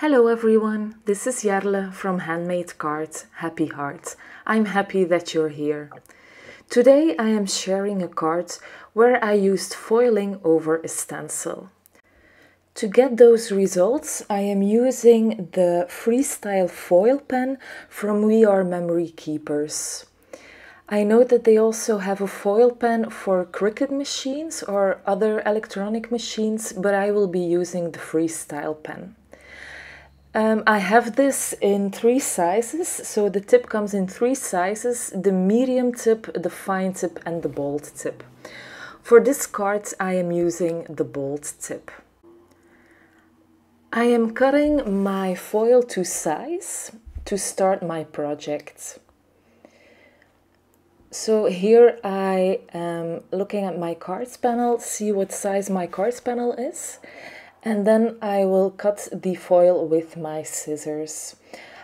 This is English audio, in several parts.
Hello everyone, this is Jarle from Handmade Cards, Happy Heart. I'm happy that you're here. Today I am sharing a card where I used foiling over a stencil. To get those results, I am using the Freestyle foil pen from We Are Memory Keepers. I know that they also have a foil pen for Cricut machines or other electronic machines, but I will be using the Freestyle pen. I have this in 3 sizes, so the tip comes in 3 sizes: the medium tip, the fine tip and the bold tip. For this card I am using the bold tip. I am cutting my foil to size to start my project. So here I am looking at my cards panel, see what size my cards panel is. And then I will cut the foil with my scissors.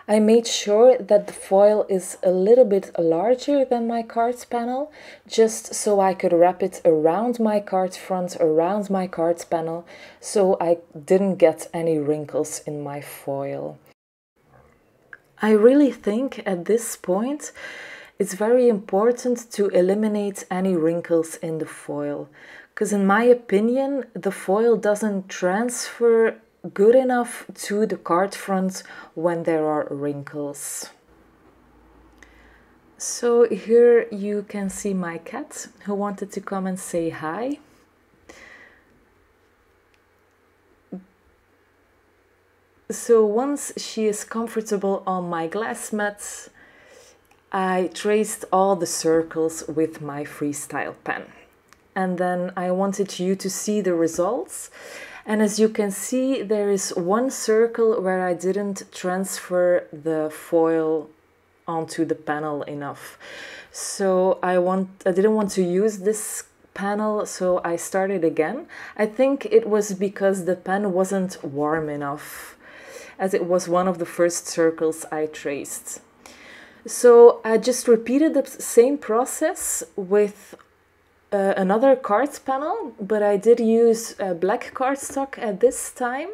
I made sure that the foil is a little bit larger than my cards panel, just so I could wrap it around my card front, around my cards panel, so I didn't get any wrinkles in my foil. I really think at this point it's very important to eliminate any wrinkles in the foil. Because in my opinion, the foil doesn't transfer good enough to the card front when there are wrinkles. So here you can see my cat who wanted to come and say hi. So once she is comfortable on my glass mat, I traced all the circles with my Freestyle pen. And then I wanted you to see the results. And as you can see, there is one circle where I didn't transfer the foil onto the panel enough. So I didn't want to use this panel, so I started again. I think it was because the pen wasn't warm enough, as it was one of the first circles I traced. So I just repeated the same process with another cards panel, but I did use black cardstock at this time.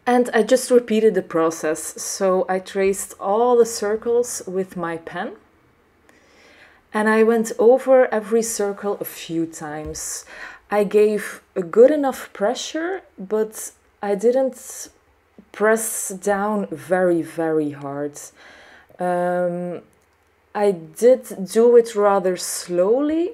And I just repeated the process. So I traced all the circles with my pen. And I went over every circle a few times. I gave a good enough pressure, but I didn't press down very, very hard. I did do it rather slowly,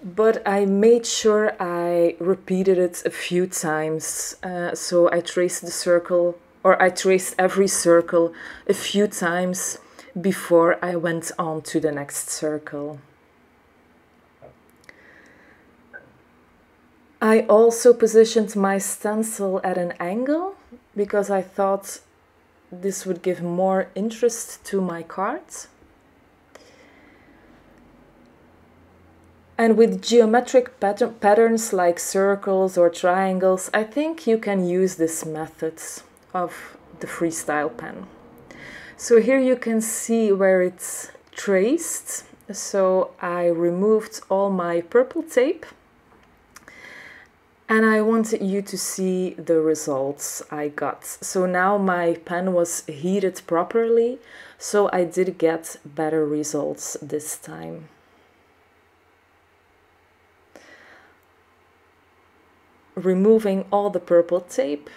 but I made sure I repeated it a few times. So I traced the circle, or I traced every circle a few times before I went on to the next circle. I also positioned my stencil at an angle because I thought this would give more interest to my cards. And with geometric patterns like circles or triangles, I think you can use this method of the Freestyle pen. So here you can see where it's traced. So I removed all my purple tape. And I wanted you to see the results I got. So now my pen was heated properly, so I did get better results this time. Removing all the purple tape,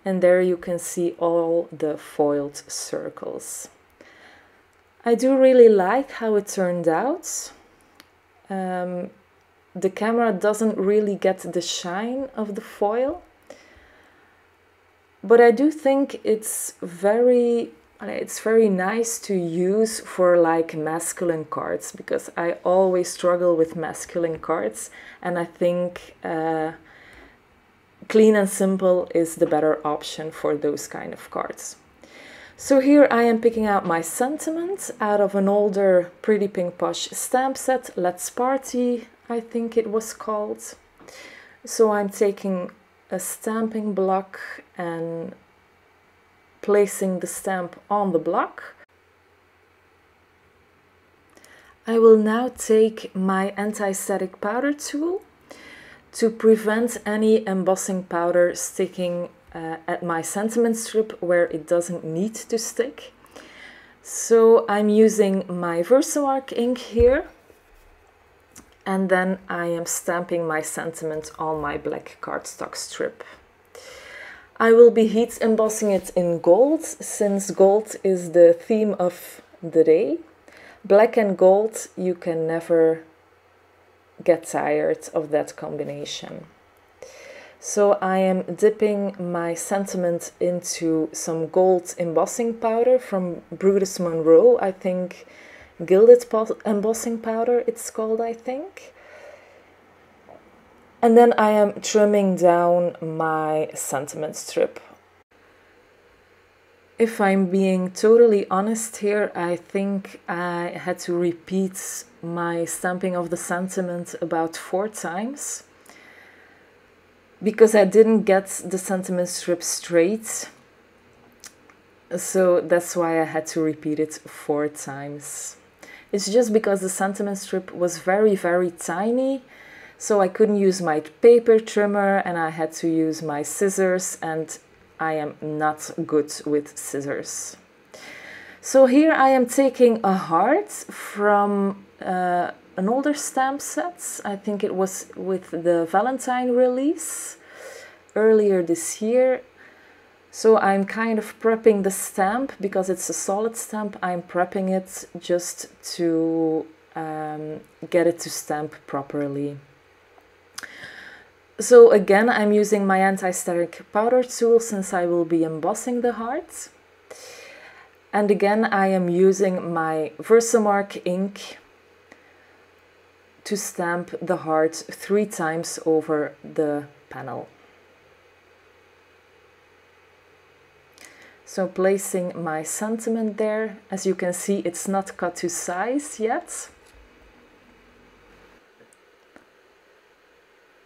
and there you can see all the foiled circles. I do really like how it turned out. The camera doesn't really get the shine of the foil, but I do think it's very nice to use for like masculine cards, because I always struggle with masculine cards, and I think clean and simple is the better option for those kind of cards. So here I am picking out my sentiment out of an older Pretty Pink Posh stamp set, Let's Party, I think it was called. So I'm taking a stamping block and placing the stamp on the block. I will now take my anti-static powder tool to prevent any embossing powder sticking at my sentiment strip where it doesn't need to stick. So I'm using my Versamark ink here, and then I am stamping my sentiment on my black cardstock strip. I will be heat embossing it in gold, since gold is the theme of the day. Black and gold, you can never get tired of that combination. So I am dipping my sentiment into some gold embossing powder from Brutus Monroe, I think gilded embossing powder it's called, I think. And then I am trimming down my sentiment strip. If I'm being totally honest here, I think I had to repeat my stamping of the sentiment about 4 times, because I didn't get the sentiment strip straight. So that's why I had to repeat it 4 times. It's just because the sentiment strip was very, very tiny, so I couldn't use my paper trimmer and I had to use my scissors, and I am not good with scissors. So here I am taking a heart from an older stamp set. I think it was with the Valentine release earlier this year. So I'm kind of prepping the stamp because it's a solid stamp. I'm prepping it just to get it to stamp properly. So again, I'm using my anti-static powder tool since I will be embossing the heart. And again, I am using my Versamark ink to stamp the heart 3 times over the panel. So placing my sentiment there. As you can see, it's not cut to size yet.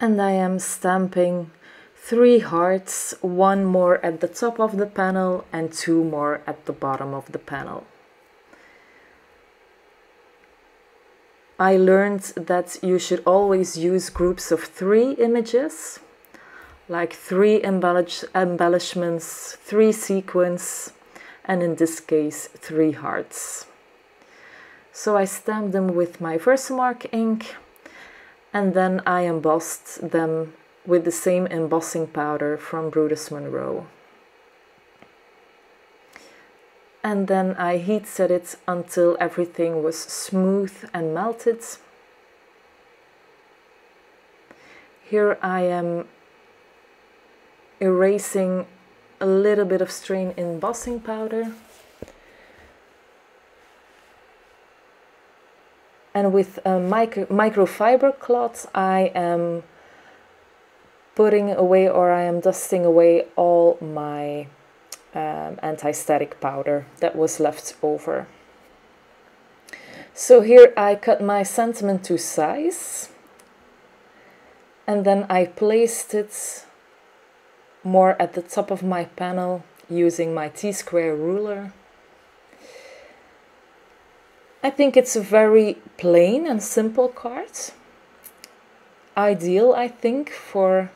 And I am stamping 3 hearts, 1 more at the top of the panel and 2 more at the bottom of the panel. I learned that you should always use groups of 3 images, like 3 embellishments, 3 sequins, and in this case 3 hearts. So I stamped them with my Versamark ink, and then I embossed them with the same embossing powder from Brutus Monroe. And then I heat set it until everything was smooth and melted. Here I am erasing a little bit of strain embossing powder. And with a microfiber cloth, I am putting away, or I am dusting away all my anti-static powder that was left over. So here I cut my sentiment to size, and then I placed it more at the top of my panel using my T-square ruler. I think it's a very plain and simple card. Ideal, I think, for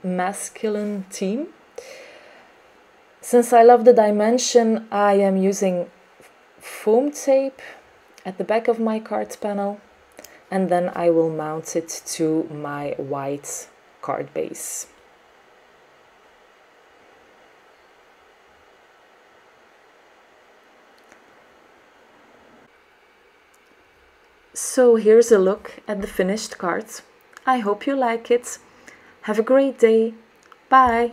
masculine theme. Since I love the dimension, I am using foam tape at the back of my card panel, and then I will mount it to my white card base. So here's a look at the finished card. I hope you like it. Have a great day. Bye!